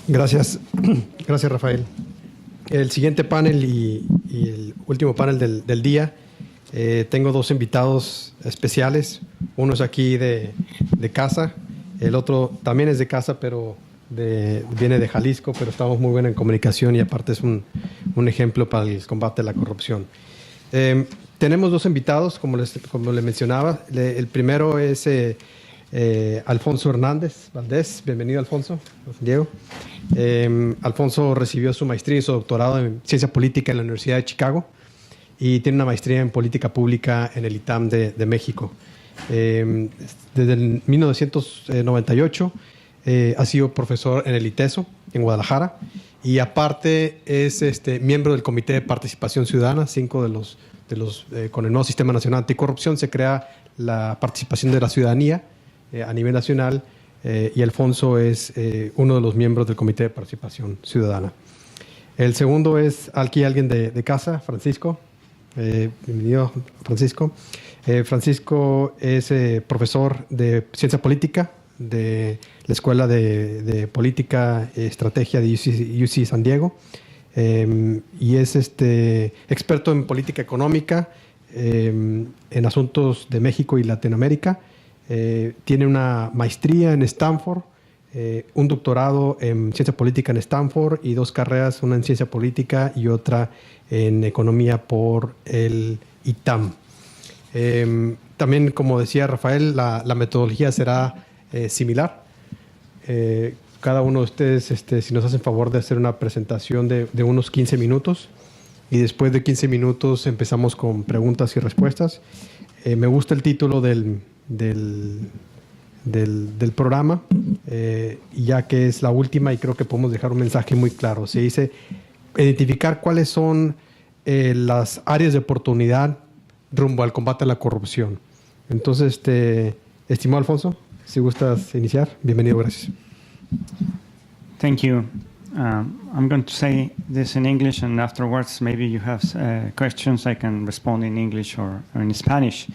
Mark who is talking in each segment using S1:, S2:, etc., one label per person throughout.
S1: Gracias, gracias Rafael. El siguiente panel y el último panel del día, tengo dos invitados especiales. Uno es aquí de casa, el otro también es de casa, pero viene de Jalisco, pero estamos muy bien en comunicación y aparte es un ejemplo para el combate a la corrupción. Tenemos dos invitados, como le mencionaba. El primero es Alfonso Hernández Valdés. Bienvenido, Alfonso. Diego. Alfonso recibió su maestría y su doctorado en Ciencia Política en la Universidad de Chicago y tiene una maestría en Política Pública en el ITAM de México. Desde el 1998 ha sido profesor en el ITESO, en Guadalajara, y aparte es miembro del Comité de Participación Ciudadana. 5 de los con el nuevo Sistema Nacional Anticorrupción se crea la participación de la ciudadanía a nivel nacional, y Alfonso es uno de los miembros del Comité de Participación Ciudadana. El segundo es aquí alguien de casa, Francisco. Bienvenido, Francisco. Francisco es profesor de Ciencia Política de la Escuela de Política y Estrategia de UC San Diego, y es experto en política económica en asuntos de México y Latinoamérica. Tiene una maestría en Stanford, un doctorado en ciencia política en Stanford y 2 carreras, una en ciencia política y otra en economía por el ITAM. También, como decía Rafael, la metodología será similar. Cada uno de ustedes, si nos hacen favor de hacer una presentación de unos 15 minutos, y después de 15 minutos empezamos con preguntas y respuestas. Me gusta el título del programa, ya que es la última y creo que podemos dejar un mensaje muy claro. Se dice identificar cuáles son las áreas de oportunidad rumbo al combate a la corrupción. Entonces, estimado Alfonso, si gustas iniciar, bienvenido, gracias.
S2: Thank you. I'm going to say this in English, and afterwards maybe you have questions. I can respond in English or in Spanish.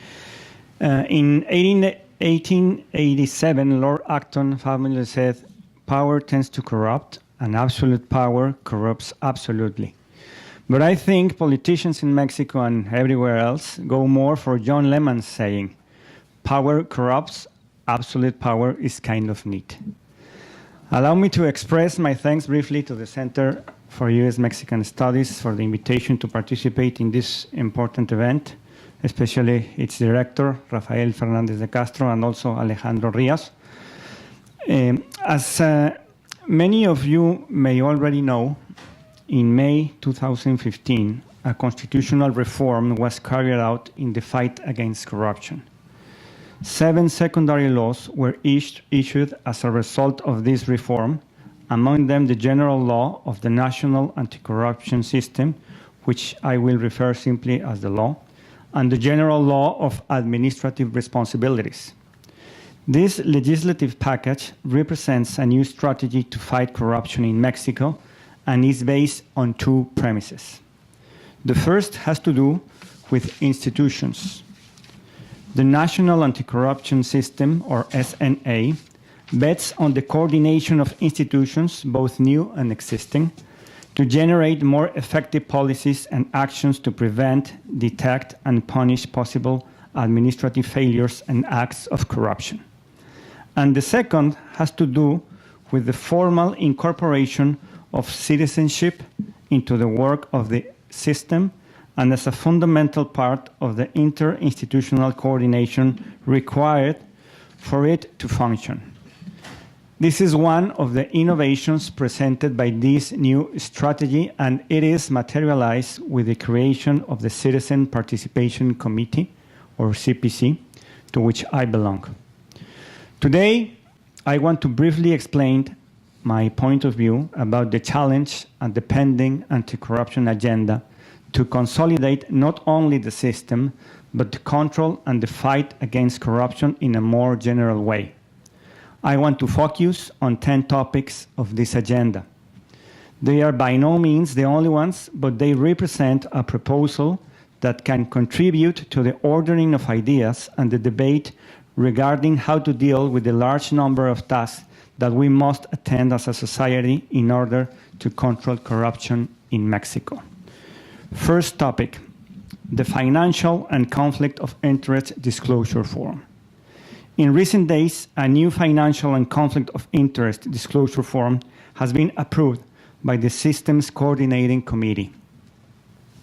S2: In 1887, Lord Acton famously said, "Power tends to corrupt, and absolute power corrupts absolutely." But I think politicians in Mexico and everywhere else go more for John Lehman's saying, "Power corrupts, absolute power is kind of neat." Allow me to express my thanks briefly to the Center for U.S. Mexican Studies for the invitation to participate in this important event, especially its director, Rafael Fernández de Castro, and also Alejandro Rias. As many of you may already know, in May 2015, a constitutional reform was carried out in the fight against corruption. 7 secondary laws were issued as a result of this reform, among them the General Law of the National Anti-Corruption System, which I will refer simply as the law, and the General Law of Administrative Responsibilities. This legislative package represents a new strategy to fight corruption in Mexico and is based on 2 premises. The first has to do with institutions. The National Anti-Corruption System, or SNA, bets on the coordination of institutions, both new and existing, to generate more effective policies and actions to prevent, detect, and punish possible administrative failures and acts of corruption. And the second has to do with the formal incorporation of citizenship into the work of the system and as a fundamental part of the interinstitutional coordination required for it to function. This is one of the innovations presented by this new strategy, and it is materialized with the creation of the Citizen Participation Committee, or CPC, to which I belong. Today, I want to briefly explain my point of view about the challenge and the pending anti-corruption agenda to consolidate not only the system, but the control and the fight against corruption in a more general way. I want to focus on 10 topics of this agenda. They are by no means the only ones, but they represent a proposal that can contribute to the ordering of ideas and the debate regarding how to deal with the large number of tasks that we must attend as a society in order to control corruption in Mexico. First topic, the financial and conflict of interest disclosure form. In recent days, a new financial and conflict of interest disclosure form has been approved by the Systems Coordinating Committee.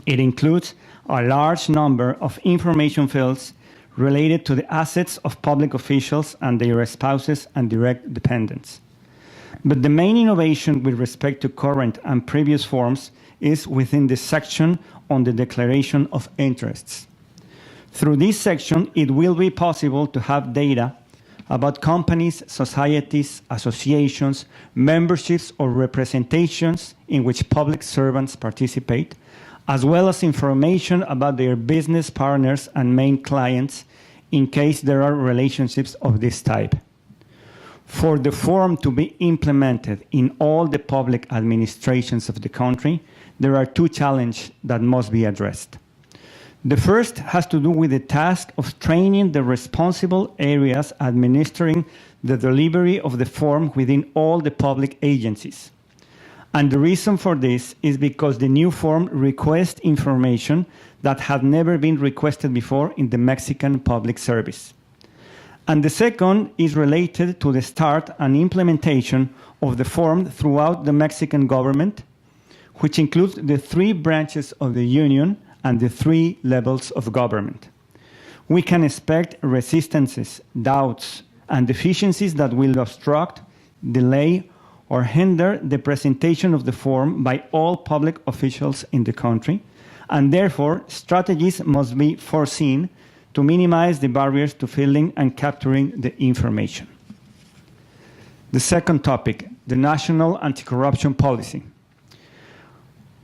S2: It includes a large number of information fields related to the assets of public officials and their spouses and direct dependents. But the main innovation with respect to current and previous forms is within the section on the declaration of interests. Through this section, it will be possible to have data about companies, societies, associations, memberships, or representations in which public servants participate, as well as information about their business partners and main clients in case there are relationships of this type. For the form to be implemented in all the public administrations of the country, there are two challenges that must be addressed. The first has to do with the task of training the responsible areas administering the delivery of the form within all the public agencies. And the reason for this is because the new form requests information that had never been requested before in the Mexican public service. And the second is related to the start and implementation of the form throughout the Mexican government, which includes the three branches of the union and the three levels of government. We can expect resistances, doubts, and deficiencies that will obstruct, delay, or hinder the presentation of the form by all public officials in the country, and therefore strategies must be foreseen to minimize the barriers to filling and capturing the information. The second topic, the national anti-corruption policy.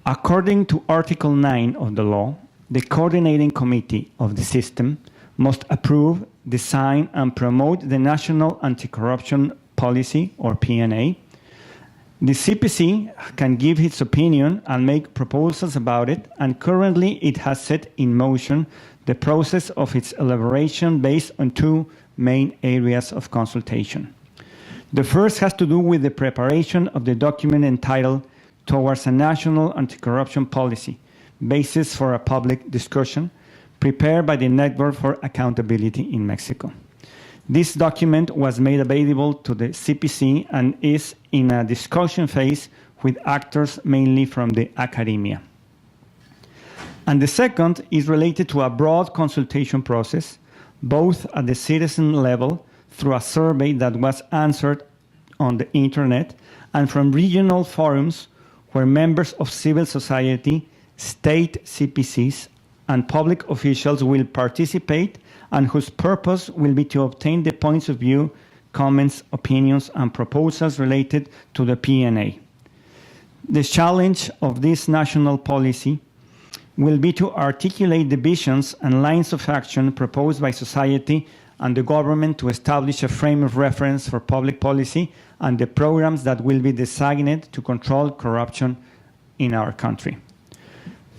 S2: According to Article 9 of the law, the coordinating committee of the system must approve, design, and promote the National Anti-Corruption Policy, or PNA. The CPC can give its opinion and make proposals about it, and currently it has set in motion the process of its elaboration based on two main areas of consultation. The first has to do with the preparation of the document entitled Towards a National Anti-Corruption Policy, Basis for a Public Discussion, prepared by the Network for Accountability in Mexico. This document was made available to the CPC and is in a discussion phase with actors mainly from the academia. And the second is related to a broad consultation process, both at the citizen level through a survey that was answered on the internet and from regional forums where members of civil society, state CPCs, and public officials will participate, and whose purpose will be to obtain the points of view, comments, opinions, and proposals related to the PNA. The challenge of this national policy will be to articulate the visions and lines of action proposed by society and the government to establish a frame of reference for public policy and the programs that will be designed to control corruption in our country.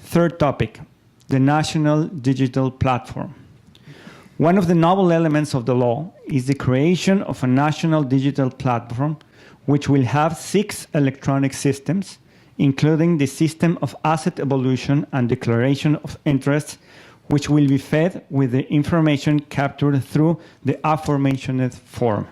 S2: Third topic, the National Digital Platform. One of the novel elements of the law is the creation of a national digital platform which will have 6 electronic systems, including the system of asset evolution and declaration of interests, which will be fed with the information captured through the aforementioned form.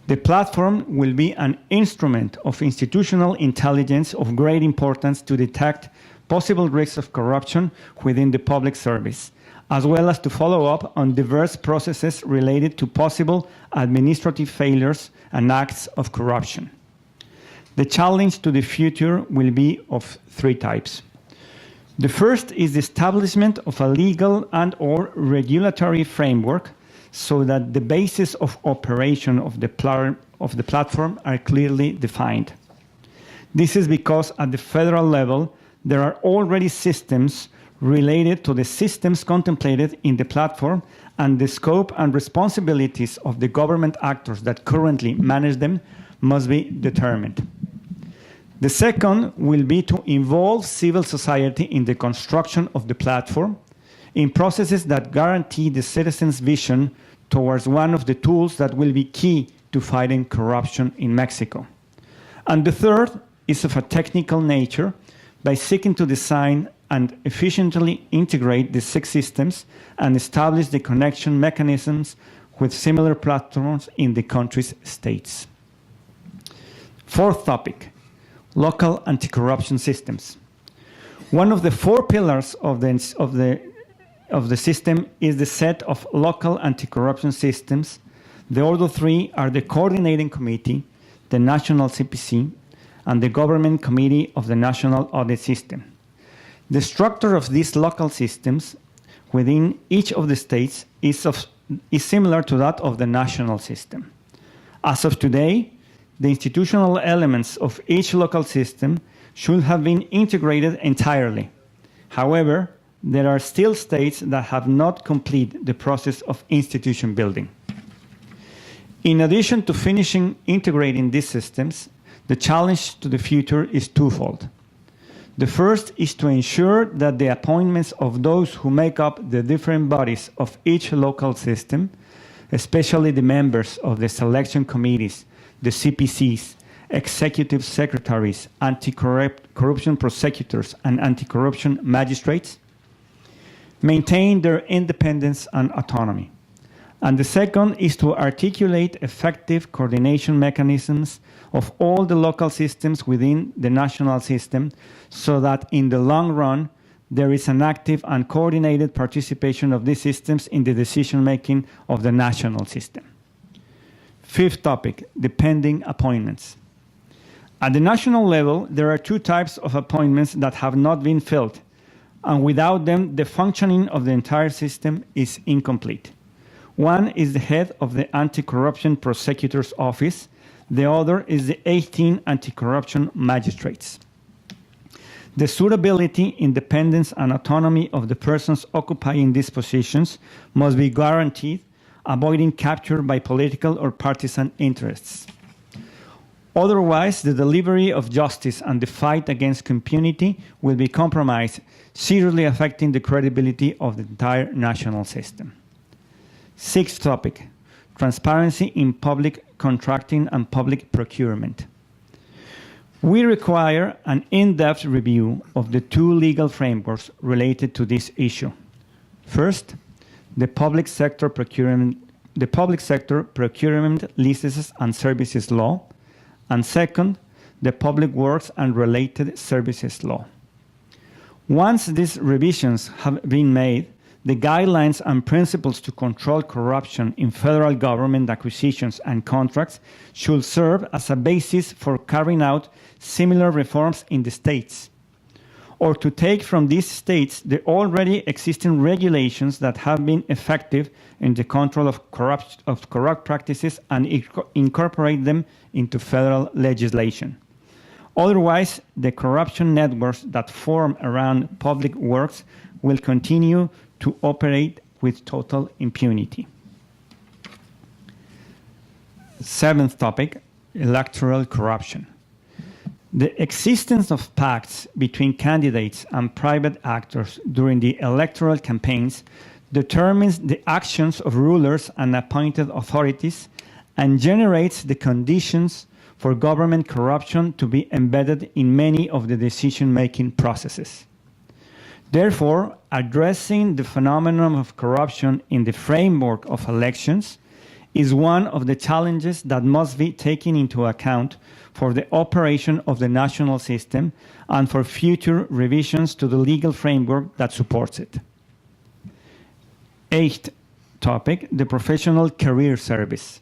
S2: The platform will be an instrument of institutional intelligence of great importance to detect possible risks of corruption within the public service, as well as to follow up on diverse processes related to possible administrative failures and acts of corruption. The challenge to the future will be of 3 types. The first is the establishment of a legal and/or regulatory framework so that the basis of operation of the platform are clearly defined. This is because at the federal level, there are already systems related to the systems contemplated in the platform, and the scope and responsibilities of the government actors that currently manage them must be determined. The second will be to involve civil society in the construction of the platform in processes that guarantee the citizens' vision towards one of the tools that will be key to fighting corruption in Mexico. And the third is of a technical nature by seeking to design and efficiently integrate the six systems and establish the connection mechanisms with similar platforms in the country's states. Fourth topic, local anti-corruption systems. One of the four pillars of the system is the set of local anti-corruption systems. The other three are the Coordinating Committee, the National CPC, and the Government Committee of the National Audit System. The structure of these local systems within each of the states is similar to that of the national system. As of today, the institutional elements of each local system should have been integrated entirely. However, there are still states that have not completed the process of institution building. In addition to finishing integrating these systems, the challenge to the future is twofold. The first is to ensure that the appointments of those who make up the different bodies of each local system, especially the members of the selection committees, the CPCs, executive secretaries, anti-corruption prosecutors, and anti-corruption magistrates, maintain their independence and autonomy. And the second is to articulate effective coordination mechanisms of all the local systems within the national system so that in the long run, there is an active and coordinated participation of these systems in the decision-making of the national system. Fifth topic, the pending appointments. At the national level, there are two types of appointments that have not been filled, and without them, the functioning of the entire system is incomplete. One is the head of the Anti-Corruption Prosecutor's Office. The other is the 18 anti-corruption magistrates. The suitability, independence, and autonomy of the persons occupying these positions must be guaranteed, avoiding capture by political or partisan interests. Otherwise, the delivery of justice and the fight against impunity will be compromised, seriously affecting the credibility of the entire national system. Sixth topic, transparency in public contracting and public procurement. We require an in-depth review of the two legal frameworks related to this issue. First, the public sector procurement licenses and services law, and second, the Public Works and Related Services law. Once these revisions have been made, the guidelines and principles to control corruption in federal government acquisitions and contracts should serve as a basis for carrying out similar reforms in the states, or to take from these states the already existing regulations that have been effective in the control of corrupt practices and incorporate them into federal legislation. Otherwise, the corruption networks that form around public works will continue to operate with total impunity. Seventh topic, electoral corruption. The existence of pacts between candidates and private actors during the electoral campaigns determines the actions of rulers and appointed authorities and generates the conditions for government corruption to be embedded in many of the decision-making processes. Therefore, addressing the phenomenon of corruption in the framework of elections is one of the challenges that must be taken into account for the operation of the national system and for future revisions to the legal framework that supports it. Eighth topic, the Professional Career Service.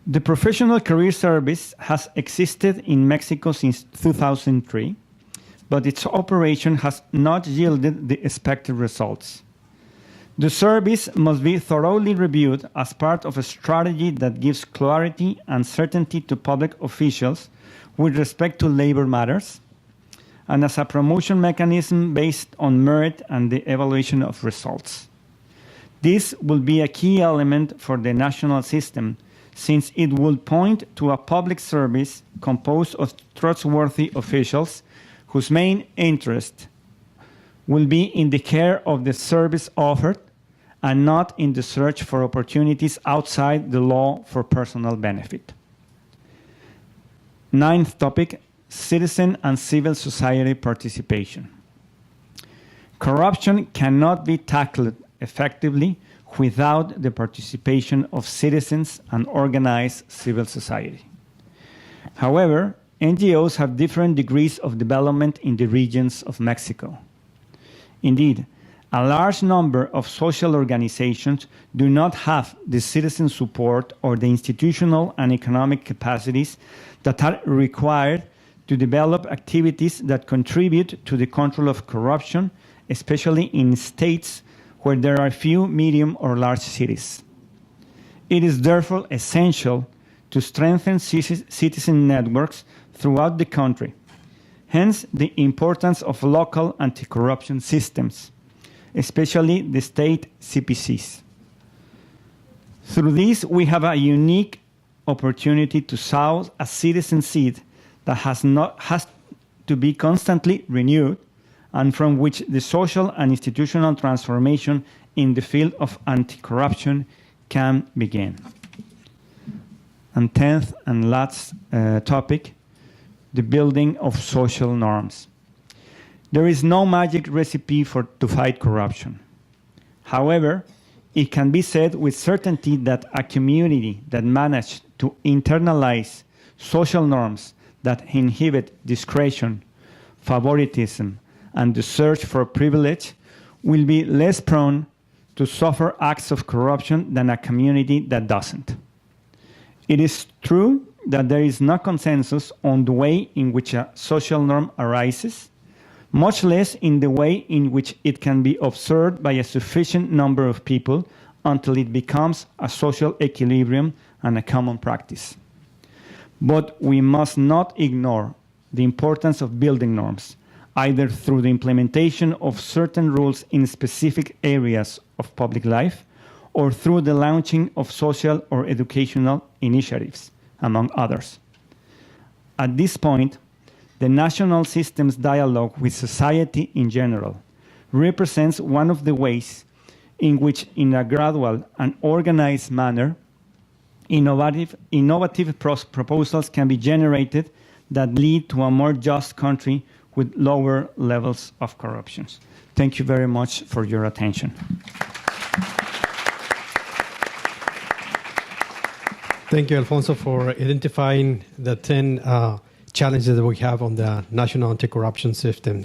S2: The Professional Career Service has existed in Mexico since 2003, but its operation has not yielded the expected results. The service must be thoroughly reviewed as part of a strategy that gives clarity and certainty to public officials with respect to labor matters, and as a promotion mechanism based on merit and the evaluation of results. This will be a key element for the national system, since it will point to a public service composed of trustworthy officials whose main interest will be in the care of the service offered and not in the search for opportunities outside the law for personal benefit. Ninth topic, citizen and civil society participation. Corruption cannot be tackled effectively without the participation of citizens and organized civil society. However, NGOs have different degrees of development in the regions of Mexico. Indeed, a large number of social organizations do not have the citizen support or the institutional and economic capacities that are required to develop activities that contribute to the control of corruption, especially in states where there are few medium or large cities. It is therefore essential to strengthen citizen networks throughout the country, hence the importance of local anti-corruption systems, especially the state CPCs. Through this, we have a unique opportunity to sow a citizen seed that has to be constantly renewed and from which the social and institutional transformation in the field of anti-corruption can begin. And 10th and last topic, the building of social norms. There is no magic recipe to fight corruption. However, it can be said with certainty that a community that managed to internalize social norms that inhibit discretion, favoritism, and the search for privilege will be less prone to suffer acts of corruption than a community that doesn't. It is true that there is no consensus on the way in which a social norm arises, much less in the way in which it can be observed by a sufficient number of people until it becomes a social equilibrium and a common practice. But we must not ignore the importance of building norms, either through the implementation of certain rules in specific areas of public life or through the launching of social or educational initiatives, among others. At this point, the national systems dialogue with society in general represents one of the ways in which, in a gradual and organized manner, innovative proposals can be generated that lead to a more just country with lower levels of corruption. Thank you very much for your attention.
S1: Thank you, Alfonso, for identifying the 10 challenges that we have on the national anti-corruption system.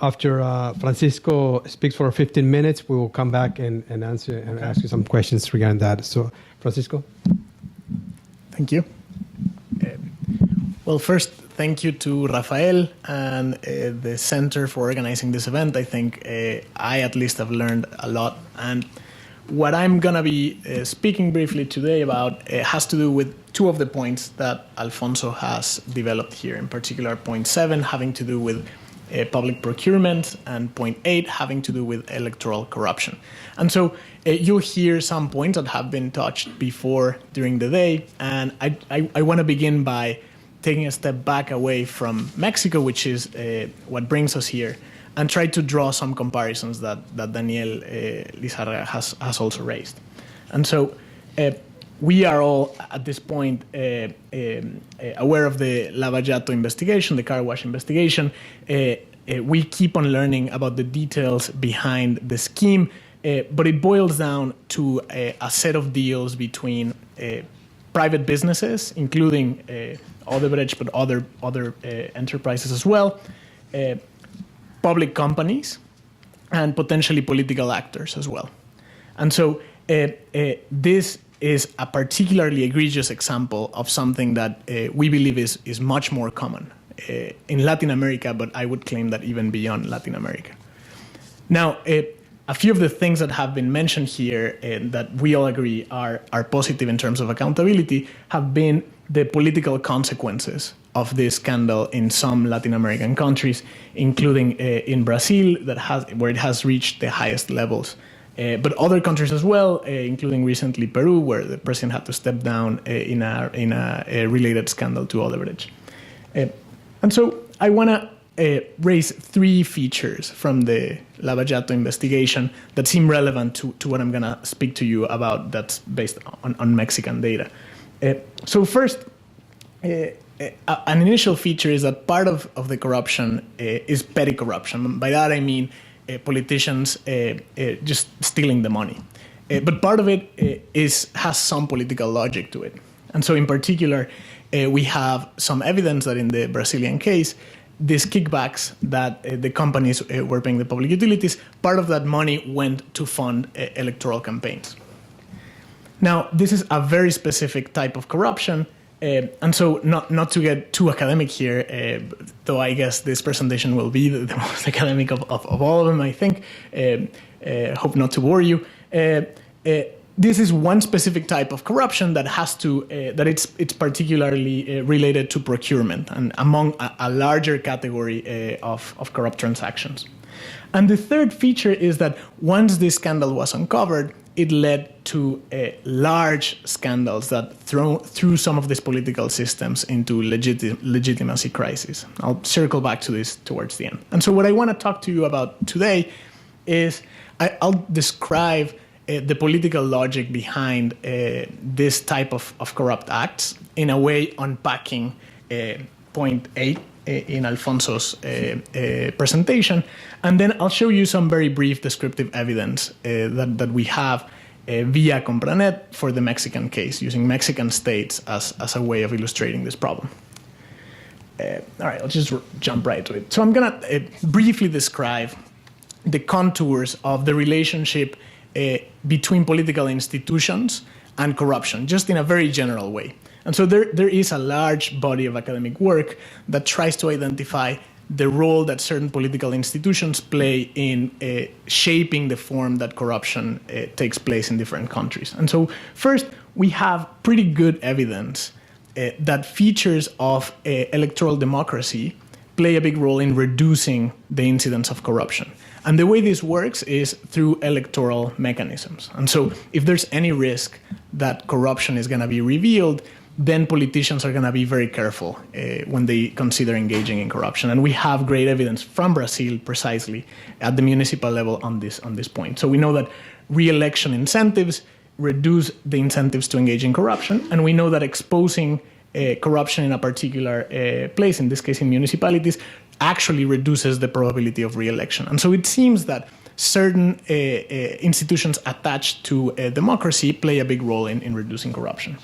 S1: After Francisco speaks for 15 minutes, we will come back and answer and ask you some questions regarding that. So, Francisco?
S3: Thank you. Well, first, thank you to Rafael and the Center for organizing this event. I think I at least have learned a lot. And what I'm going to be speaking briefly today about has to do with two of the points that Alfonso has developed here, in particular point 7 having to do with public procurement and point 8 having to do with electoral corruption. And so you'll hear some points that have been touched before during the day. And I want to begin by taking a step back away from Mexico, which is what brings us here, and try to draw some comparisons that Daniel Lizarraga has also raised. And so we are all, at this point, aware of the Lavallato investigation, the car wash investigation. We keep on learning about the details behind the scheme, but it boils down to a set of deals between private businesses, including Odebrecht, but other enterprises as well, public companies, and potentially political actors as well. And so this is a particularly egregious example of something that we believe is much more common in Latin America, but I would claim that even beyond Latin America. Now, a few of the things that have been mentioned here that we all agree are positive in terms of accountability have been the political consequences of this scandal in some Latin American countries, including in Brazil, where it has reached the highest levels. But other countries as well, including recently Peru, where the president had to step down in a related scandal to Odebrecht. And so I want to raise three features from the Lava Jato investigation that seem relevant to what I'm going to speak to you about that's based on Mexican data. So first, an initial feature is that part of the corruption is petty corruption. By that I mean politicians just stealing the money. But part of it has some political logic to it. And so in particular, we have some evidence that in the Brazilian case, these kickbacks that the companies were paying the public utilities, part of that money went to fund electoral campaigns. Now, this is a very specific type of corruption, and so not to get too academic here, though I guess this presentation will be the most academic of all of them, I think. Hope not to bore you. This is one specific type of corruption that has to that it's particularly related to procurement and among a larger category of corrupt transactions. And the third feature is that once this scandal was uncovered, it led to large scandals that threw some of these political systems into legitimacy crisis. I'll circle back to this towards the end. And so what I want to talk to you about today is I'll describe the political logic behind this type of corrupt acts in a way unpacking point 8 in Alfonso's presentation. And then I'll show you some very brief descriptive evidence that we have via Compranet for the Mexican case, using Mexican states as a way of illustrating this problem. All right, I'll just jump right to it. So I'm going to briefly describe the contours of the relationship between political institutions and corruption, just in a very general way. And so there is a large body of academic work that tries to identify the role that certain political institutions play in shaping the form that corruption takes place in different countries. And so first, we have pretty good evidence that features of electoral democracy play a big role in reducing the incidence of corruption. And the way this works is through electoral mechanisms. And so if there's any risk that corruption is going to be revealed, then politicians are going to be very careful when they consider engaging in corruption. And we have great evidence from Brazil precisely at the municipal level on this point. So we know that re-election incentives reduce the incentives to engage in corruption. And we know that exposing corruption in a particular place, in this case in municipalities, actually reduces the probability of re-election. And so it seems that certain institutions attached to democracy play a big role in reducing corruption.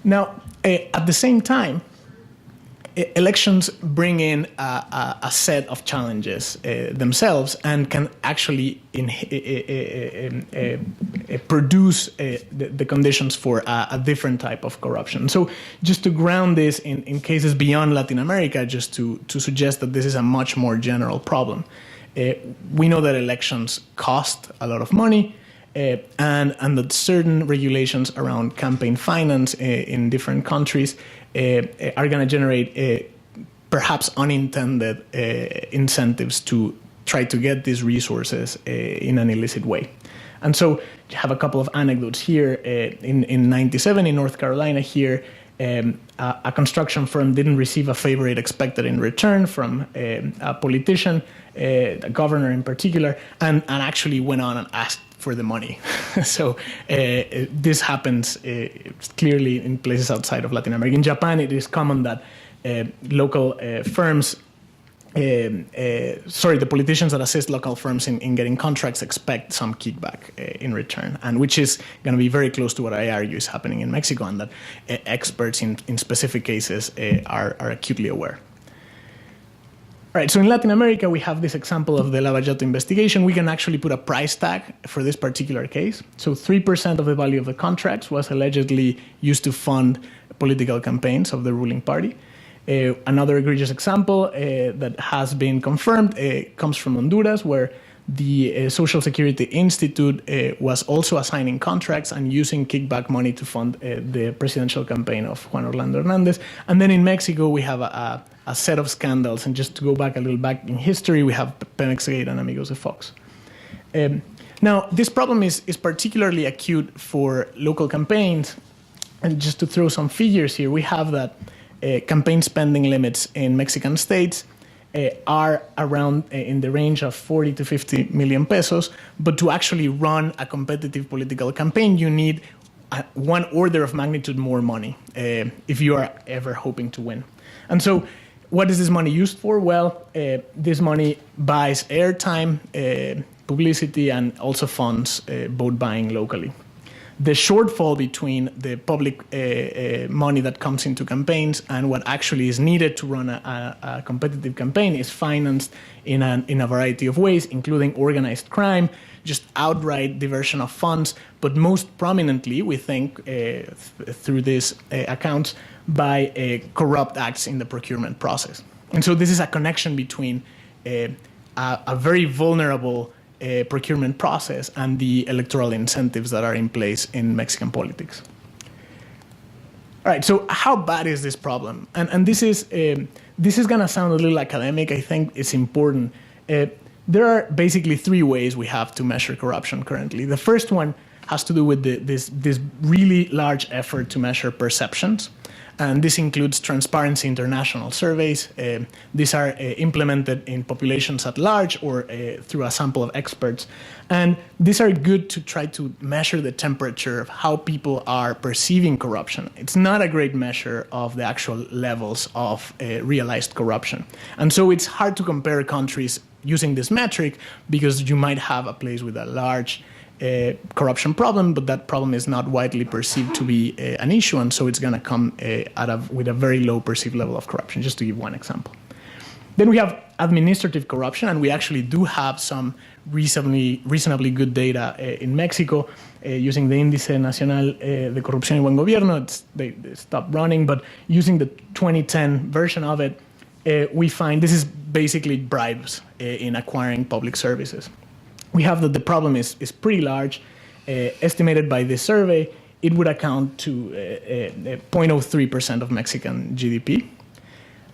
S3: Now, at the same time, elections bring in a set of challenges themselves and can actually produce the conditions for a different type of corruption. So just to ground this in cases beyond Latin America, just to suggest that this is a much more general problem. We know that elections cost a lot of money, and that certain regulations around campaign finance in different countries are going to generate perhaps unintended incentives to try to get these resources in an illicit way. And so you have a couple of anecdotes here. In 97 in North Carolina here, a construction firm didn't receive a favor it expected in return from a politician, a governor in particular, and actually went on and asked for the money. So this happens clearly in places outside of Latin America. In Japan, it is common that local firms, the politicians that assist local firms in getting contracts expect some kickback in return, and which is going to be very close to what I argue is happening in Mexico, and that experts in specific cases are acutely aware. All right, so in Latin America, we have this example of the Lava Jato investigation. We can actually put a price tag for this particular case. So 3% of the value of the contracts was allegedly used to fund political campaigns of the ruling party. Another egregious example that has been confirmed comes from Honduras, where the Social Security Institute was also assigning contracts and using kickback money to fund the presidential campaign of Juan Orlando Hernandez. And then in Mexico, we have a set of scandals. And just to go back a little back in history, we have Pemexgate and Amigos de Fox. Now, this problem is particularly acute for local campaigns. And just to throw some figures here, we have that campaign spending limits in Mexican states are around in the range of 40 to 50 million pesos. But to actually run a competitive political campaign, you need one order of magnitude more money if you are ever hoping to win. And so what is this money used for? Well, this money buys airtime, publicity, and also funds vote buying locally. The shortfall between the public money that comes into campaigns and what actually is needed to run a competitive campaign is financed in a variety of ways, including organized crime, just outright diversion of funds, but most prominently, we think, through these accounts, by corrupt acts in the procurement process. And so this is a connection between a very vulnerable procurement process and the electoral incentives that are in place in Mexican politics. All right, so how bad is this problem? And this is going to sound a little academic. I think it's important. There are basically three ways we have to measure corruption currently. The first one has to do with this really large effort to measure perceptions. And this includes Transparency International surveys. These are implemented in populations at large or through a sample of experts. And these are good to try to measure the temperature of how people are perceiving corruption. It's not a great measure of the actual levels of realized corruption. And so it's hard to compare countries using this metric because you might have a place with a large corruption problem, but that problem is not widely perceived to be an issue, and so it's going to come with a very low perceived level of corruption, just to give one example. Then we have administrative corruption, and we actually do have some reasonably good data in Mexico using the Índice Nacional de Corrupción y Buen Gobierno. They stopped running, but using the 2010 version of it, we find this is basically bribes in acquiring public services. We have that the problem is pretty large. Estimated by this survey, it would account to 0.03% of Mexican GDP.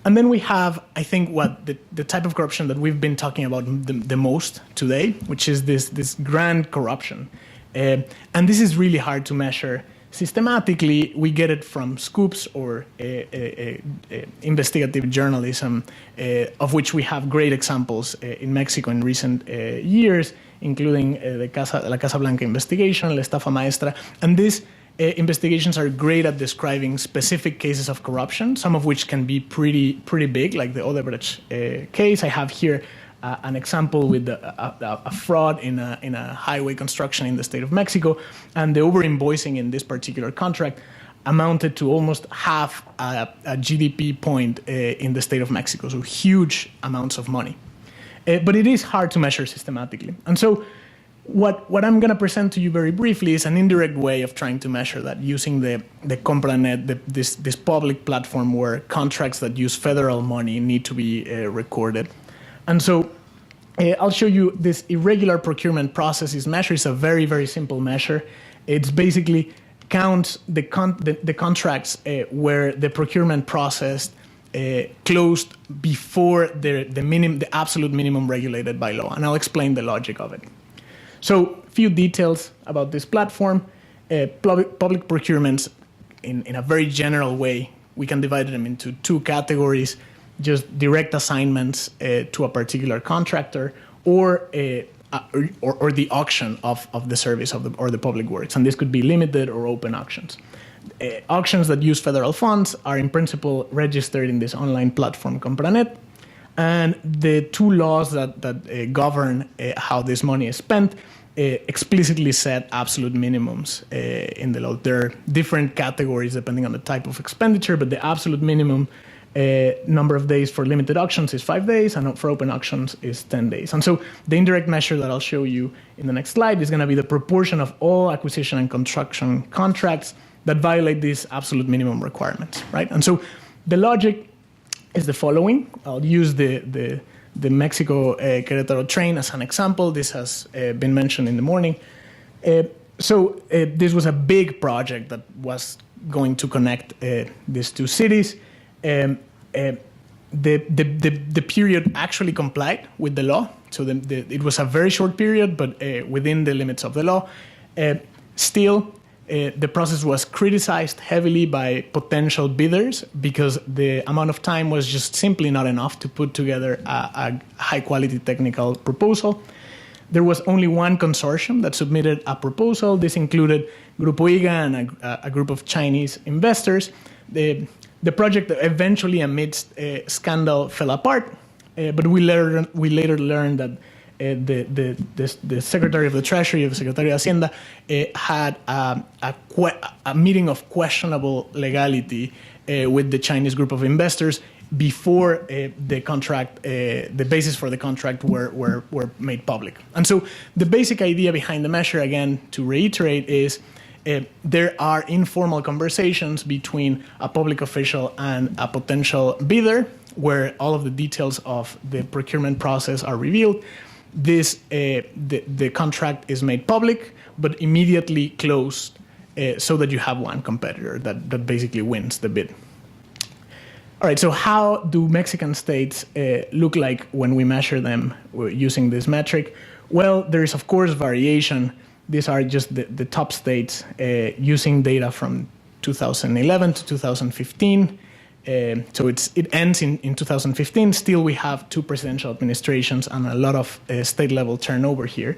S3: And then we have, I think, what the type of corruption that we've been talking about the most today, which is this grand corruption. And this is really hard to measure systematically. We get it from scoops or investigative journalism, of which we have great examples in Mexico in recent years, including La Casa Blanca investigation, La Estafa Maestra. And these investigations are great at describing specific cases of corruption, some of which can be pretty big, like the Odebrecht case. I have here an example with a fraud in a highway construction in the state of Mexico, and the over-invoicing in this particular contract amounted to almost half a GDP point in the state of Mexico, so huge amounts of money. But it is hard to measure systematically. And so what I'm going to present to you very briefly is an indirect way of trying to measure that using the Compranet, this public platform where contracts that use federal money need to be recorded. And so I'll show you this irregular procurement processes measure. It's a very, very simple measure. It's basically counts the contracts where the procurement process closed before the absolute minimum regulated by law. And I'll explain the logic of it. So a few details about this platform. Public procurements, in a very general way, we can divide them into two categories: just direct assignments to a particular contractor, or the auction of the service or the public works. And this could be limited or open auctions. Auctions that use federal funds are in principle registered in this online platform Compranet. And the two laws that govern how this money is spent explicitly set absolute minimums in the law. There are different categories depending on the type of expenditure, but the absolute minimum number of days for limited auctions is 5 days, and for open auctions is 10 days. And so the indirect measure that I'll show you in the next slide is going to be the proportion of all acquisition and construction contracts that violate these absolute minimum requirements, right? And so the logic is the following. I'll use the Mexico Querétaro train as an example. This has been mentioned in the morning. So this was a big project that was going to connect these two cities. The period actually complied with the law. So it was a very short period, but within the limits of the law. Still, the process was criticized heavily by potential bidders because the amount of time was just simply not enough to put together a high-quality technical proposal. There was only one consortium that submitted a proposal. This included Grupo IGA and a group of Chinese investors. The project eventually, amidst scandal, fell apart, but we later learned that the Secretary of the Treasury, the Secretary of Hacienda, had a meeting of questionable legality with the Chinese group of investors before the contract, the basis for the contract were made public. And so the basic idea behind the measure, again, to reiterate, is there are informal conversations between a public official and a potential bidder where all of the details of the procurement process are revealed. The contract is made public, but immediately closed so that you have one competitor that basically wins the bid. All right, so how do Mexican states look like when we measure them using this metric? Well, there is, of course, variation. These are just the top states using data from 2011 to 2015. So it ends in 2015. Still, we have 2 presidential administrations and a lot of state-level turnover here.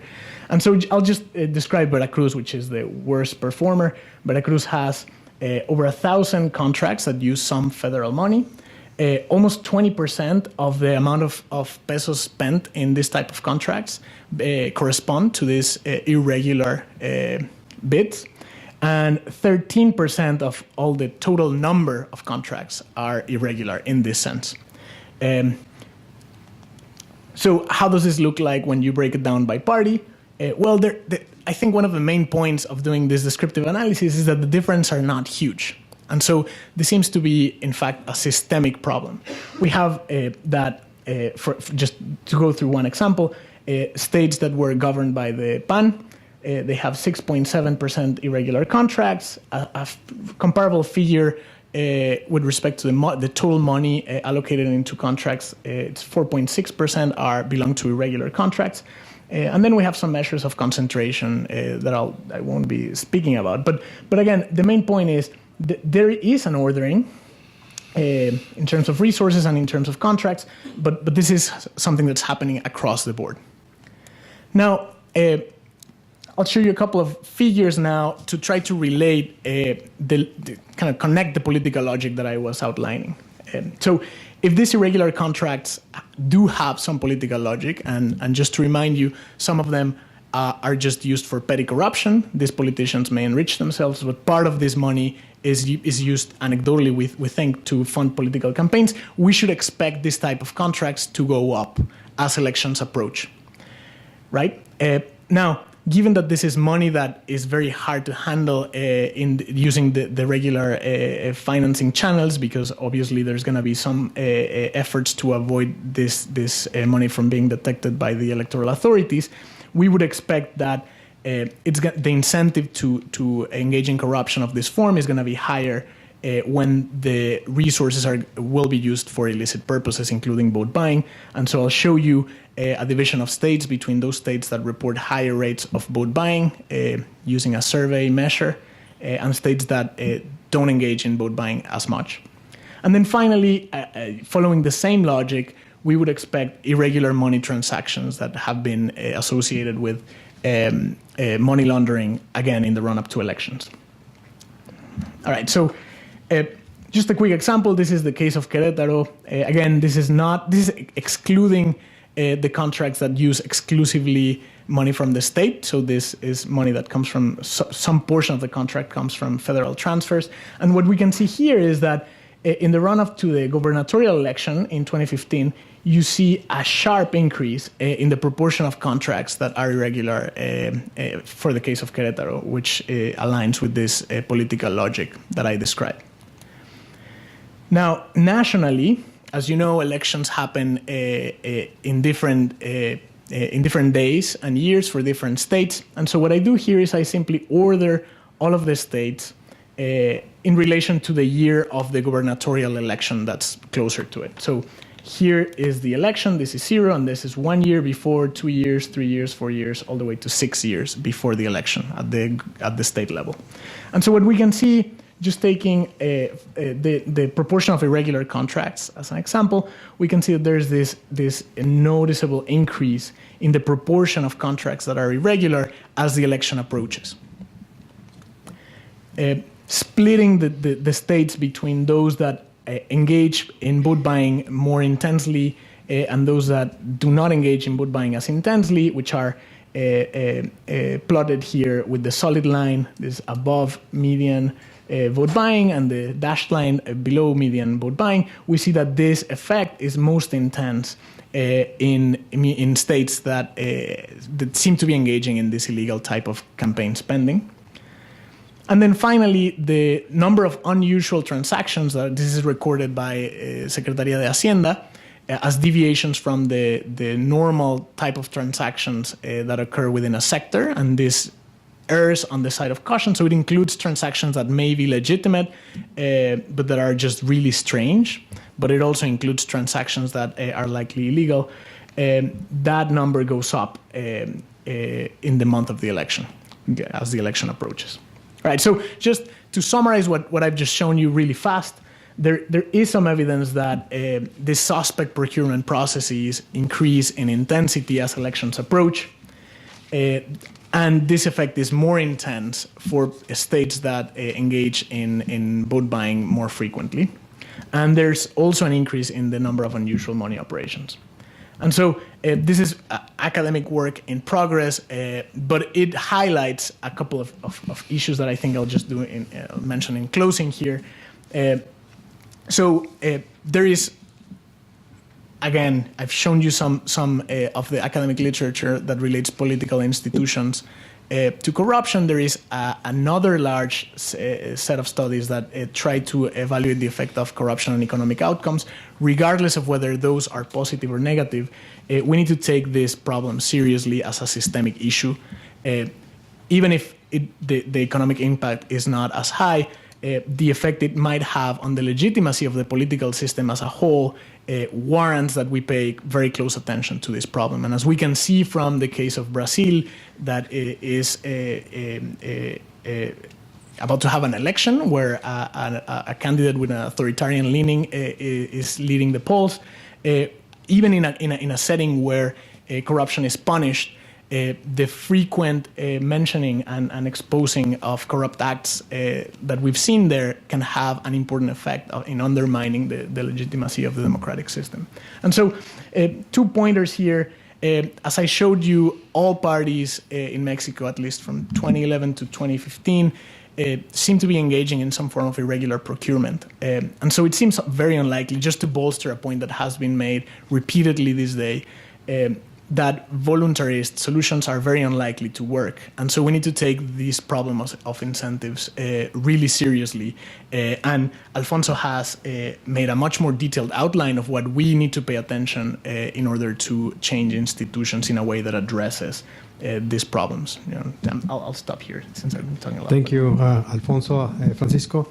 S3: And so I'll just describe Veracruz, which is the worst performer. Veracruz has over 1,000 contracts that use some federal money. Almost 20% of the amount of pesos spent in this type of contracts correspond to these irregular bids. And 13% of all the total number of contracts are irregular in this sense. So how does this look like when you break it down by party? Well, I think one of the main points of doing this descriptive analysis is that the differences are not huge. And so this seems to be, in fact, a systemic problem. We have for just to go through one example, states that were governed by the PAN, they have 6.7% irregular contracts. A comparable figure with respect to the total money allocated into contracts, it's 4.6% belong to irregular contracts. And then we have some measures of concentration that I won't be speaking about. But again, the main point is there is an ordering in terms of resources and in terms of contracts, but this is something that's happening across the board. Now, I'll show you a couple of figures now to try to relate, kind of connect the political logic that I was outlining. So if these irregular contracts do have some political logic, and just to remind you, some of them are just used for petty corruption. These politicians may enrich themselves, but part of this money is used anecdotally, we think, to fund political campaigns. We should expect this type of contracts to go up as elections approach, right? Now, given that this is money that is very hard to handle using the regular financing channels, because obviously there's going to be some efforts to avoid this money from being detected by the electoral authorities, we would expect that the incentive to engage in corruption of this form is going to be higher when the resources will be used for illicit purposes, including vote buying. And so I'll show you a division of states between those states that report higher rates of vote buying using a survey measure and states that don't engage in vote buying as much. And then finally, following the same logic, we would expect irregular money transactions that have been associated with money laundering, again, in the run-up to elections. All right, so just a quick example. This is the case of Querétaro. Again, this is excluding the contracts that use exclusively money from the state. So this is money that comes from some portion of the contract comes from federal transfers. And what we can see here is that in the run-up to the gubernatorial election in 2015, you see a sharp increase in the proportion of contracts that are irregular for the case of Querétaro, which aligns with this political logic that I described. Now, nationally, as you know, elections happen in different days and years for different states. And so what I do here is I simply order all of the states in relation to the year of the gubernatorial election that's closer to it. So here is the election, this is 0, and this is 1 year before, 2 years, 3 years, 4 years, all the way to 6 years before the election at the state level. And so what we can see, just taking the proportion of irregular contracts as an example, we can see that there's this noticeable increase in the proportion of contracts that are irregular as the election approaches. Splitting the states between those that engage in vote buying more intensely and those that do not engage in vote buying as intensely, which are plotted here with the solid line, this above median vote buying, and the dashed line below median vote buying, we see that this effect is most intense in states that seem to be engaging in this illegal type of campaign spending. And then finally, the number of unusual transactions, this is recorded by Secretaría de Hacienda as deviations from the normal type of transactions that occur within a sector, and this errs on the side of caution. So it includes transactions that may be legitimate, but that are just really strange, but it also includes transactions that are likely illegal. That number goes up in the month of the election, as the election approaches. All right, so just to summarize what I've just shown you really fast, there is some evidence that the suspect procurement processes increase in intensity as elections approach, and this effect is more intense for states that engage in vote buying more frequently. And there's also an increase in the number of unusual money operations. And so this is academic work in progress, but it highlights a couple of issues that I think I'll just mention in closing here. So there is, again, I've shown you some of the academic literature that relates political institutions to corruption. There is another large set of studies that try to evaluate the effect of corruption on economic outcomes. Regardless of whether those are positive or negative, we need to take this problem seriously as a systemic issue. Even if the economic impact is not as high, the effect it might have on the legitimacy of the political system as a whole warrants that we pay very close attention to this problem. And as we can see from the case of Brazil, that is about to have an election where a candidate with an authoritarian leaning is leading the polls, even in a setting where corruption is punished, the frequent mentioning and exposing of corrupt acts that we've seen there can have an important effect in undermining the legitimacy of the democratic system. And so 2 pointers here. As I showed you, all parties in Mexico, at least from 2011 to 2015, seem to be engaging in some form of irregular procurement. And so it seems very unlikely, just to bolster a point that has been made repeatedly this day, that voluntarist solutions are very unlikely to work. And so we need to take these problems of incentives really seriously. And Alfonso has made a much more detailed outline of what we need to pay attention in order to change institutions in a way that addresses these problems. I'll stop here since I've been talking a lot.
S1: Thank you, Alfonso, Francisco.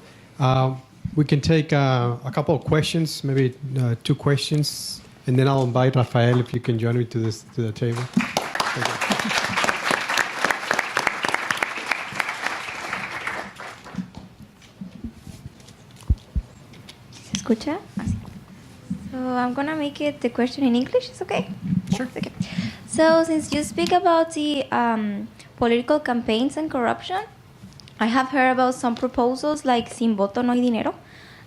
S1: We can take a couple of questions, maybe 2 questions. And then I'll invite Rafael if you can join me to the table. Thank you.
S4: ¿Se escucha? Así. So I'm gonna make it the question in English. It's okay?
S3: Sure.
S4: Okay. So since you speak about the political campaigns and corruption, I have heard about some proposals like Sin Voto No Hay Dinero,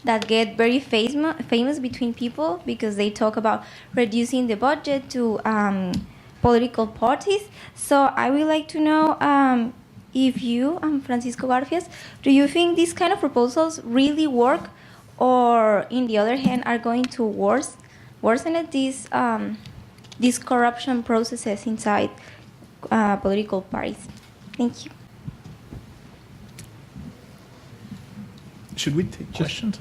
S4: that get very famous between people because they talk about reducing the budget to political parties. So I would like to know if you, Francisco Garfias, do you think these kind of proposals really work, or in the other hand are going to worsen it, these corruption processes inside political parties? Thank you.
S3: Should we take questions?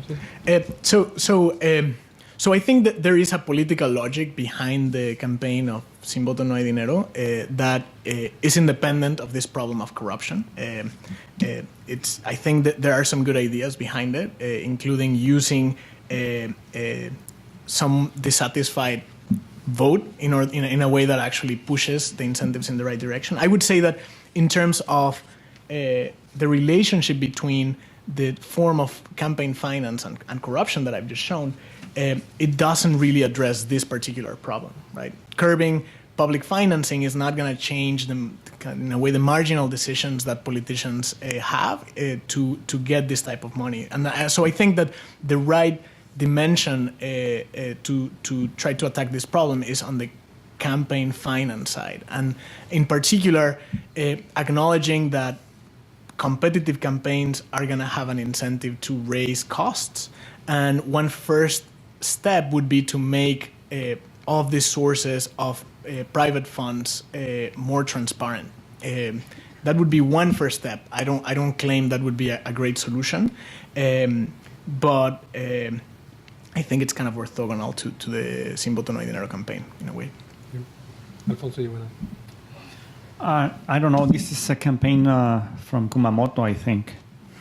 S3: So I think that there is a political logic behind the campaign of Sin Voto No Hay Dinero that is independent of this problem of corruption. I think that there are some good ideas behind it, including using some dissatisfied vote in a way that actually pushes the incentives in the right direction. I would say that in terms of the relationship between the form of campaign finance and corruption that I've just shown, it doesn't really address this particular problem, right? Curbing public financing is not going to change in a way the marginal decisions that politicians have to get this type of money. And so I think that the right dimension to try to attack this problem is on the campaign finance side, and in particular acknowledging that competitive campaigns are going to have an incentive to raise costs, and one first step would be to make all of these sources of private funds more transparent. That would be one first step. I don't claim that would be a great solution, but I think it's kind of orthogonal to the Sin Voto No Hay Dinero campaign in a way.
S1: Alfonso, you want to?
S2: I don't know. This is a campaign from Kumamoto, I think.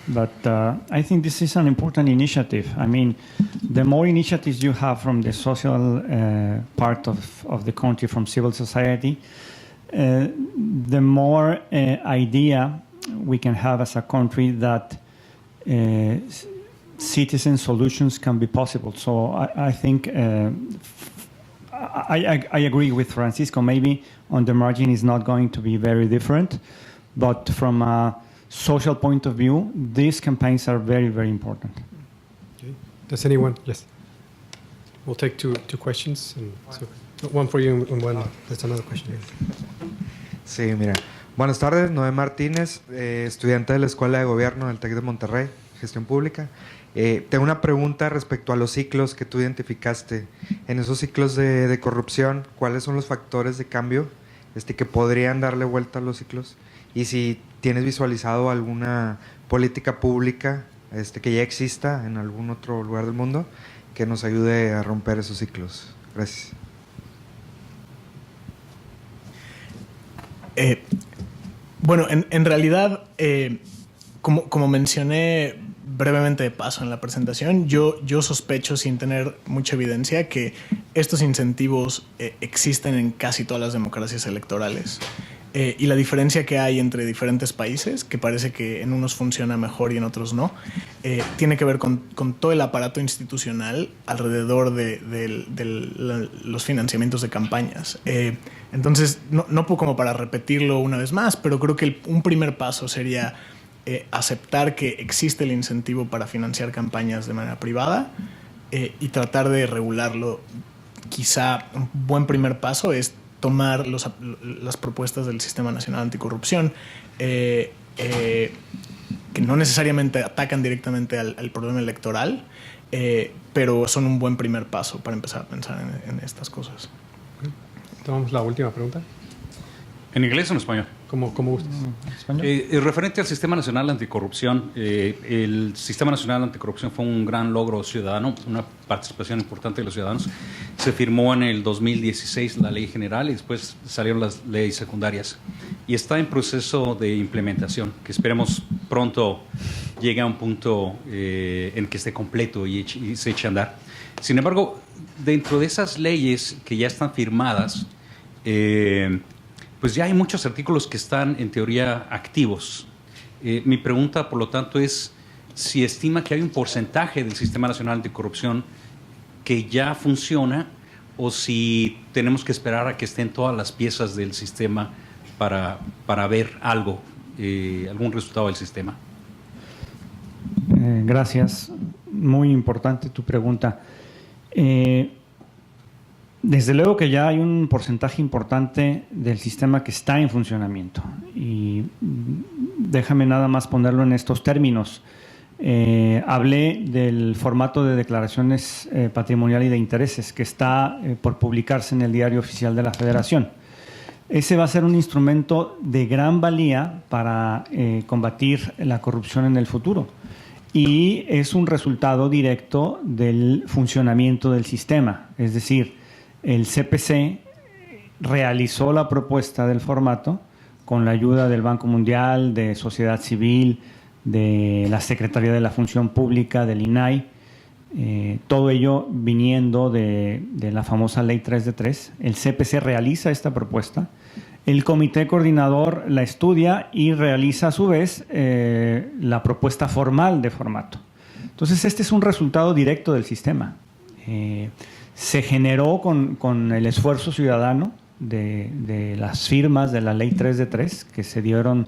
S2: But I think this is an important initiative. I mean, the more initiatives you have from the social part of the country, from civil society, the more idea we can have as a country that citizen solutions can be possible. So I think I agree with Francisco. Maybe on the margin is not going to be very different, but from a social point of view, these campaigns are very, very important.
S1: Okay. Does anyone? Yes. We'll take two questions. And so, one for you and one. There's another question here.
S5: Sí, mira. Buenas tardes, Noé Martínez, estudiante de la Escuela de Gobierno del TEC de Monterrey, Gestión Pública. Tengo una pregunta respecto a los ciclos que tú identificaste. En esos ciclos de corrupción, ¿cuáles son los factores de cambio que podrían darle vuelta a los ciclos? Y si tienes visualizado alguna política pública que ya exista en algún otro lugar del mundo que nos ayude a romper esos ciclos. Gracias.
S3: Bueno, en realidad, como mencioné brevemente de paso en la presentación, yo sospecho, sin tener mucha evidencia, que estos incentivos existen en casi todas las democracias electorales. Y la diferencia que hay entre diferentes países, que parece que en unos funciona mejor y en otros no, tiene que ver con todo el aparato institucional alrededor de los financiamientos de campañas. Entonces, no como para repetirlo una vez más, pero creo que un primer paso sería aceptar que existe el incentivo para financiar campañas de manera privada y tratar de regularlo. Quizá un buen primer paso es tomar las propuestas del Sistema Nacional Anticorrupción, que no necesariamente atacan directamente al problema electoral, pero son un buen primer paso para empezar a pensar en estas cosas.
S1: Tomamos la última pregunta.
S6: ¿En inglés o en español?
S1: Como gustes.
S6: Referente al Sistema Nacional Anticorrupción, el Sistema Nacional Anticorrupción fue un gran logro ciudadano, una participación importante de los ciudadanos. Se firmó en el 2016 la ley general y después salieron las leyes secundarias. Y está en proceso de implementación, que esperemos pronto llegue a un punto en que esté completo y se eche a andar. Sin embargo, dentro de esas leyes que ya están firmadas, pues ya hay muchos artículos que están en teoría activos. Mi pregunta, por lo tanto, es si estima que hay un porcentaje del Sistema Nacional Anticorrupción que ya funciona o si tenemos que esperar a que estén todas las piezas del sistema para ver algo, algún resultado del sistema.
S2: Gracias. Muy importante tu pregunta. Desde luego que ya hay un porcentaje importante del sistema que está en funcionamiento. Y déjame nada más ponerlo en estos términos. Hablé del formato de declaraciones patrimonial y de intereses que está por publicarse en el Diario Oficial de la Federación. Ese va a ser un instrumento de gran valía para combatir la corrupción en el futuro. Y es un resultado directo del funcionamiento del sistema. Es decir, el CPC realizó la propuesta del formato con la ayuda del Banco Mundial, de Sociedad Civil, de la Secretaría de la Función Pública, del INAI, Todo ello viniendo de la famosa Ley 3 de 3. El CPC realiza esta propuesta. El comité coordinador la estudia y realiza a su vez la propuesta formal de formato. Entonces, este es un resultado directo del sistema. Se generó con el esfuerzo ciudadano de las firmas de la Ley 3 de 3 que se dieron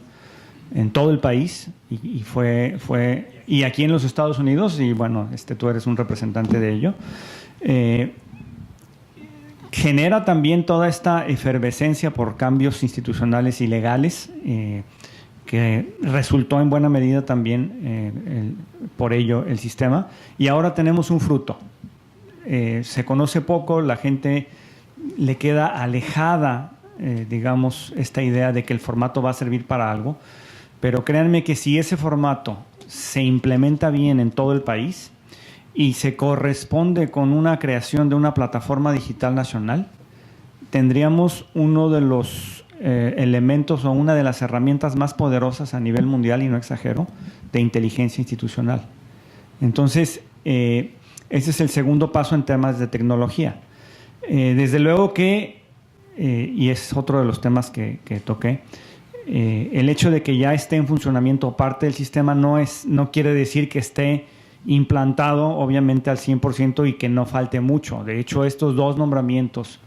S2: en todo el país y aquí en los Estados Unidos, y bueno, tú eres un representante de ello. Genera también toda esta efervescencia por cambios institucionales y legales, que resultó en buena medida también por ello el sistema, y ahora tenemos un fruto. Se conoce poco, la gente le queda alejada, digamos, esta idea de que el formato va a servir para algo, pero créanme que si ese formato se implementa bien en todo el país y se corresponde con una creación de una plataforma digital nacional, tendríamos uno de los elementos o una de las herramientas más poderosas a nivel mundial, y no exagero, de inteligencia institucional. Entonces, ese es el segundo paso en temas de tecnología. Desde luego que, y es otro de los temas que toqué, el hecho de que ya esté en funcionamiento parte del sistema no quiere decir que esté implantado obviamente al 100% y que no falte mucho. De hecho, estos dos nombramientos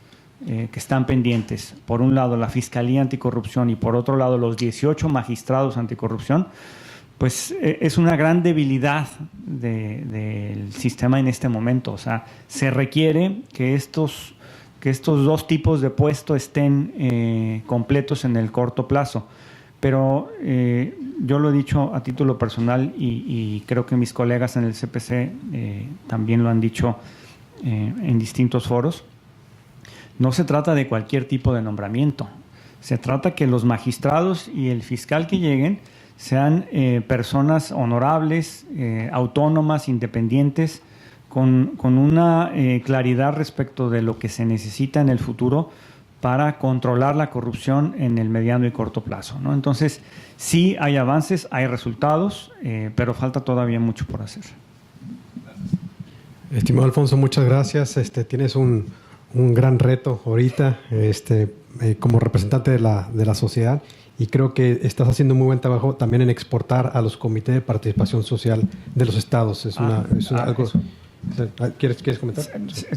S2: que están pendientes, por un lado la Fiscalía Anticorrupción y por otro lado los 18 magistrados anticorrupción, pues es una gran debilidad del sistema en este momento. O sea, se requiere que estos dos tipos de puesto estén completos en el corto plazo. Pero yo lo he dicho a título personal y creo que mis colegas en el CPC también lo han dicho en distintos foros. No se trata de cualquier tipo de nombramiento. Se trata que los magistrados y el fiscal que lleguen sean personas honorables, autónomas, independientes, con una claridad respecto de lo que se necesita en el futuro para controlar la corrupción en el mediano y corto plazo, ¿no? Entonces, sí hay avances, hay resultados, pero falta todavía mucho por hacer.
S1: Estimado Alfonso, muchas gracias. Tienes un gran reto ahorita como representante de la sociedad, y creo que estás haciendo muy buen trabajo también en exportar a los comités de participación social de los estados. Algo. ¿Quieres comentar?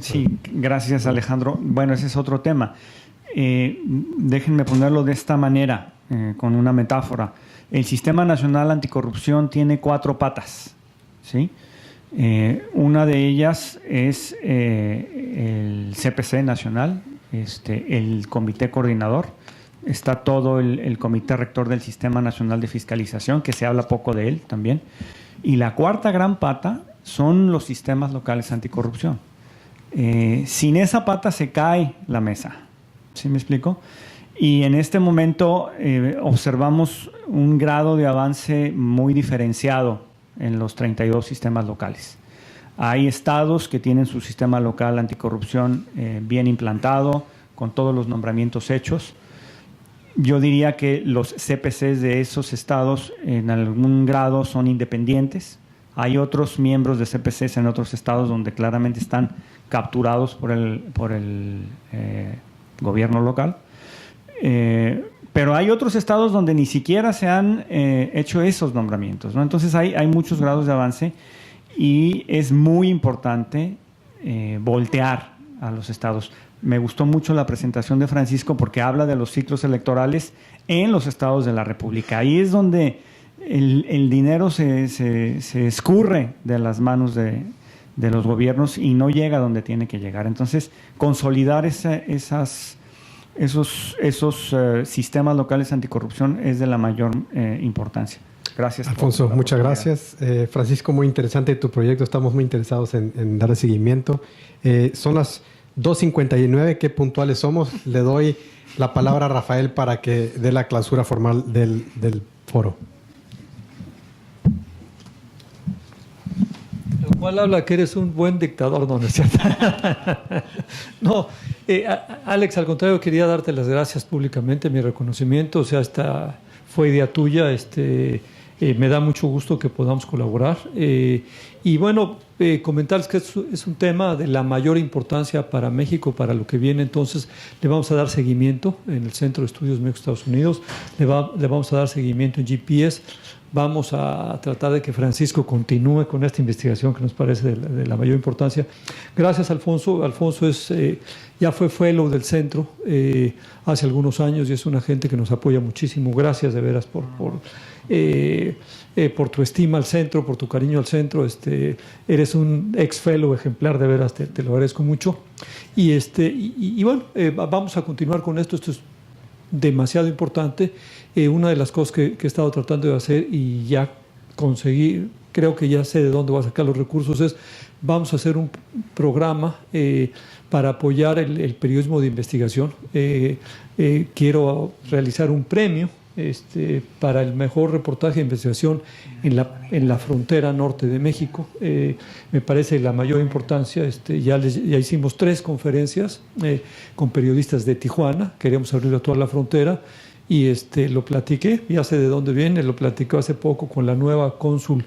S2: Sí, gracias, Alejandro. Bueno, ese es otro tema. Déjenme ponerlo de esta manera, con una metáfora. El Sistema Nacional Anticorrupción tiene 4 patas, ¿sí? Una de ellas es el CPC nacional, el comité coordinador. Está todo el comité rector del Sistema Nacional de Fiscalización, que se habla poco de él también. Y la cuarta gran pata son los sistemas locales anticorrupción. Sin esa pata se cae la mesa. ¿Sí me explico? Y en este momento observamos un grado de avance muy diferenciado en los 32 sistemas locales. Hay estados que tienen su sistema local anticorrupción bien implantado, con todos los nombramientos hechos. Yo diría que los CPCs de esos estados en algún grado son independientes. Hay otros miembros de CPCs en otros estados donde claramente están capturados por el gobierno local. Pero hay otros estados donde ni siquiera se han hecho esos nombramientos, ¿no? Entonces hay muchos grados de avance y es muy importante voltear a los estados. Me gustó mucho la presentación de Francisco porque habla de los ciclos electorales en los estados de la República. Ahí es donde el dinero se escurre de las manos de los gobiernos y no llega donde tiene que llegar. Entonces, consolidar esos sistemas locales anticorrupción es de la mayor importancia. Gracias.
S1: Alfonso, muchas gracias. Francisco, muy interesante tu proyecto. Estamos muy interesados en darle seguimiento. Son las 2:59. Qué puntuales somos. Le doy la palabra a Rafael para que dé la clausura formal del foro.
S7: Lo cual habla que eres un buen dictador, no es cierto. No, Alex, al contrario, quería darte las gracias públicamente, mi reconocimiento. O sea, esta fue idea tuya. Me da mucho gusto que podamos colaborar. Y bueno, comentarles que es un tema de la mayor importancia para México, para lo que viene. Entonces, le vamos a dar seguimiento en el Centro de Estudios México-Estados Unidos. Le vamos a dar seguimiento en GPS. Vamos a tratar de que Francisco continúe con esta investigación que nos parece de la mayor importancia. Gracias, Alfonso. Alfonso ya fue fellow del centro hace algunos años y es una gente que nos apoya muchísimo. Gracias de veras por tu estima al centro, por tu cariño al centro. Eres un ex fellow ejemplar, de veras, te lo agradezco mucho. Y bueno, vamos a continuar con esto. Esto es demasiado importante. Una de las cosas que he estado tratando de hacer y ya conseguí, creo que ya sé de dónde voy a sacar los recursos, vamos a hacer un programa para apoyar el periodismo de investigación. Quiero realizar un premio para el mejor reportaje de investigación en la frontera norte de México. Me parece la mayor importancia. Ya hicimos 3 conferencias con periodistas de Tijuana. Queríamos abrir a toda la frontera y lo platiqué, ya sé de dónde viene, lo platicó hace poco con la nueva cónsul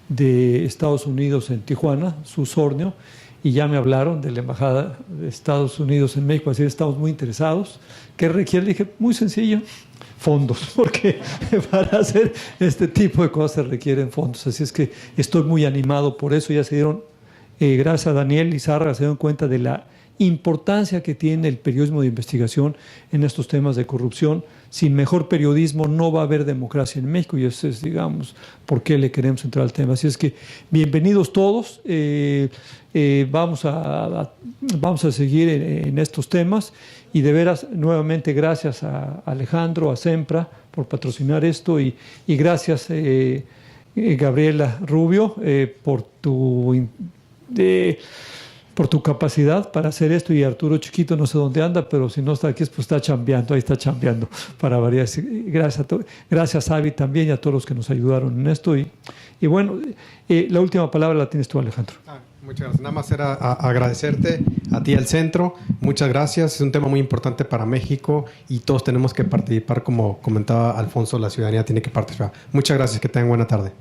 S7: de Estados Unidos en Tijuana, Susornio, y ya me hablaron de la Embajada de Estados Unidos en México, así que estamos muy interesados. ¿Qué requiere? Le dije, muy sencillo, fondos, porque para hacer este tipo de cosas se requieren fondos. Así es que estoy muy animado por eso. Ya se dieron, gracias a Daniel Lizárraga, se dieron cuenta de la importancia que tiene el periodismo de investigación en estos temas de corrupción. Sin mejor periodismo no va a haber democracia en México y eso es, digamos, por qué le queremos entrar al tema. Así es que bienvenidos todos. Vamos a seguir en estos temas y de veras, nuevamente, gracias a Alejandro, a Sempra por patrocinar esto y gracias, Gabriela Rubio, por tu capacidad para hacer esto, y Arturo Chiquito no sé dónde anda, pero si no está aquí pues está chambeando, ahí está chambeando para variar. Gracias a Avi también y a todos los que nos ayudaron en esto y bueno, la última palabra la tienes tú, Alejandro.
S1: Muchas gracias. Nada más era agradecerte a ti, al centro. Muchas gracias. Es un tema muy importante para México y todos tenemos que participar. Como comentaba Alfonso, la ciudadanía tiene que participar. Muchas gracias. Que tengan buena tarde.